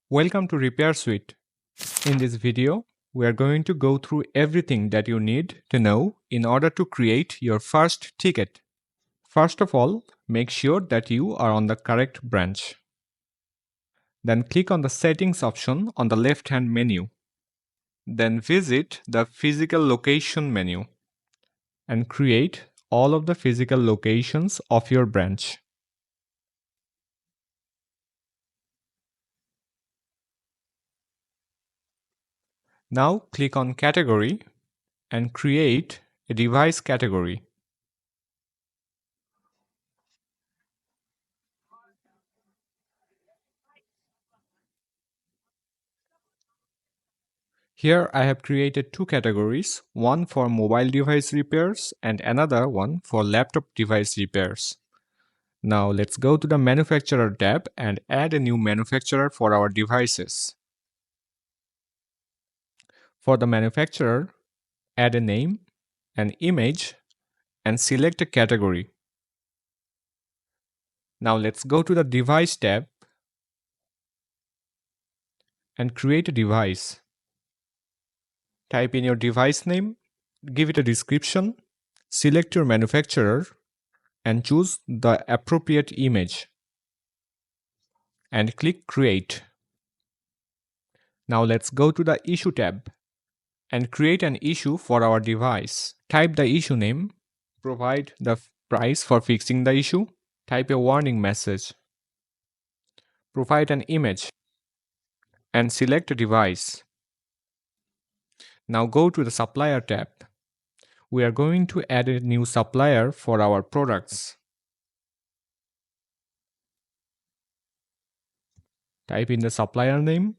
Welcome to RepairSuite. In this video, we are going to go through everything that you need to know in order to create your first ticket. First of all, make sure that you are on the correct branch. Then click on the Settings option on the left-hand menu. Then visit the Physical Location menu and create all of the physical locations of your branch. Now click on Category and create a device category. Here I have created two categories, one for mobile device repairs and another one for laptop device repairs. Now let's go to the Manufacturer tab and add a new manufacturer for our devices. For the manufacturer, add a name, an image, and select a category. Now let's go to the Device tab and create a device. Type in your device name, give it a description, select your manufacturer, and choose the appropriate image. And click Create. Now let's go to the Issue tab and create an issue for our device. Type the issue name, provide the price for fixing the issue, type a warning message, provide an image, and select a device. Now go to the Supplier tab. We are going to add a new supplier for our products. Type in the supplier name,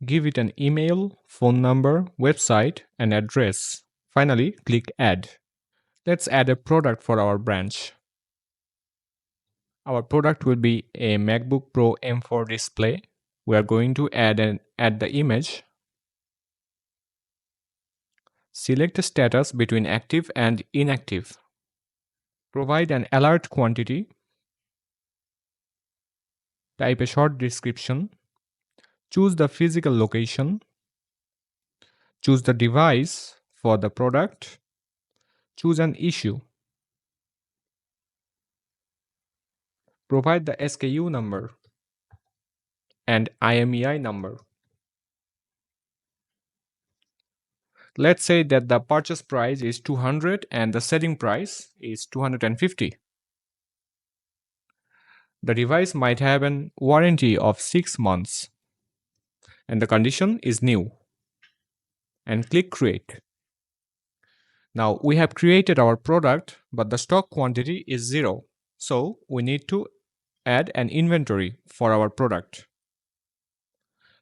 give it an email, phone number, website, and address. Finally, click Add. Let's add a product for our branch. Our product will be a MacBook Pro M4 display. We are going to add the image. Select the status between active and inactive. Provide an alert quantity. Type a short description. Choose the physical location. Choose the device for the product. Choose an issue. Provide the SKU number and IMEI number. Let's say that the purchase price is 200 and the selling price is 250. The device might have a warranty of 6 months and the condition is new. And click Create. Now we have created our product, but the stock quantity is 0. So we need to add an inventory for our product.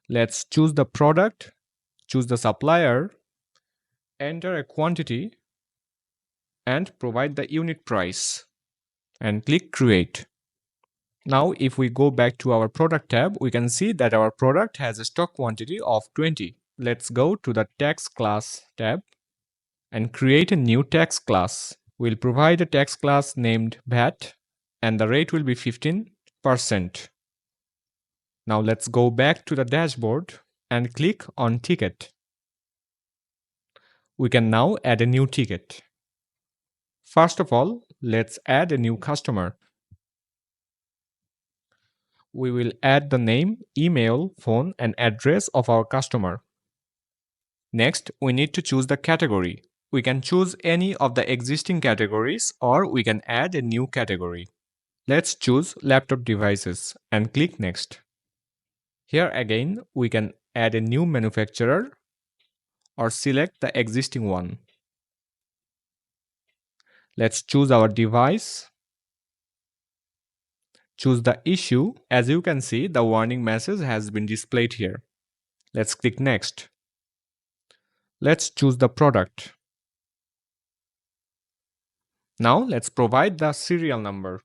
Let's choose the product, choose the supplier, enter a quantity, and provide the unit price. And click Create. Now if we go back to our product tab, we can see that our product has a stock quantity of 20. Let's go to the Tax Class tab and create a new tax class. We'll provide a tax class named VAT and the rate will be 15%. Now let's go back to the dashboard and click on Ticket. We can now add a new ticket. First of all, let's add a new customer. We will add the name, email, phone, and address of our customer. Next, we need to choose the category. We can choose any of the existing categories or we can add a new category. Let's choose laptop devices and click Next. Here again, we can add a new manufacturer or select the existing one. Let's choose our device. Choose the issue. As you can see, the warning message has been displayed here. Let's click Next. Let's choose the product. Now let's provide the serial number.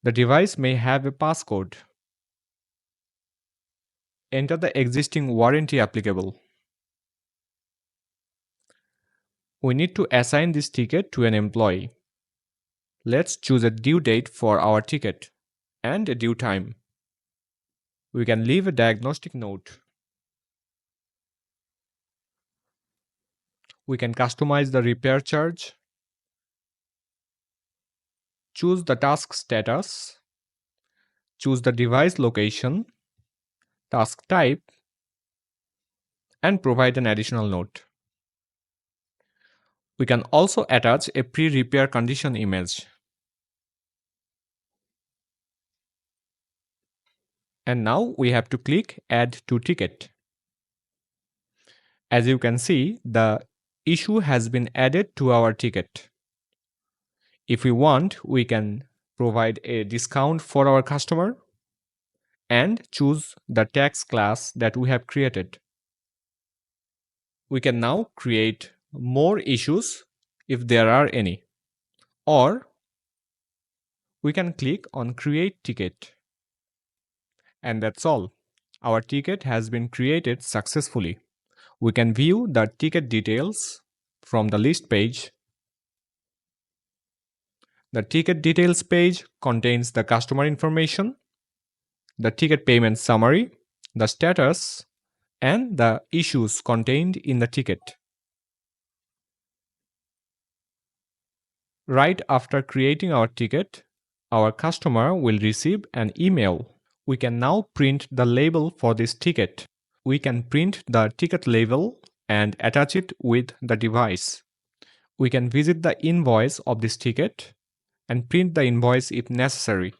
The device may have a passcode. Enter the existing warranty applicable. We need to assign this ticket to an employee. Let's choose a due date for our ticket and a due time. We can leave a diagnostic note. We can customize the repair charge, choose the task status, choose the device location, task type, and provide an additional note. We can also attach a pre-repair condition image. And now we have to click Add to Ticket. As you can see, the issue has been added to our ticket. If we want, we can provide a discount for our customer and choose the tax class that we have created. We can now create more issues if there are any, or we can click on Create Ticket. And that's all. Our ticket has been created successfully. We can view the ticket details from the list page. The ticket details page contains the customer information, the ticket payment summary, the status, and the issues contained in the ticket. Right after creating our ticket, our customer will receive an email. We can now print the label for this ticket. We can print the ticket label and attach it with the device. We can visit the invoice of this ticket and print the invoice if necessary.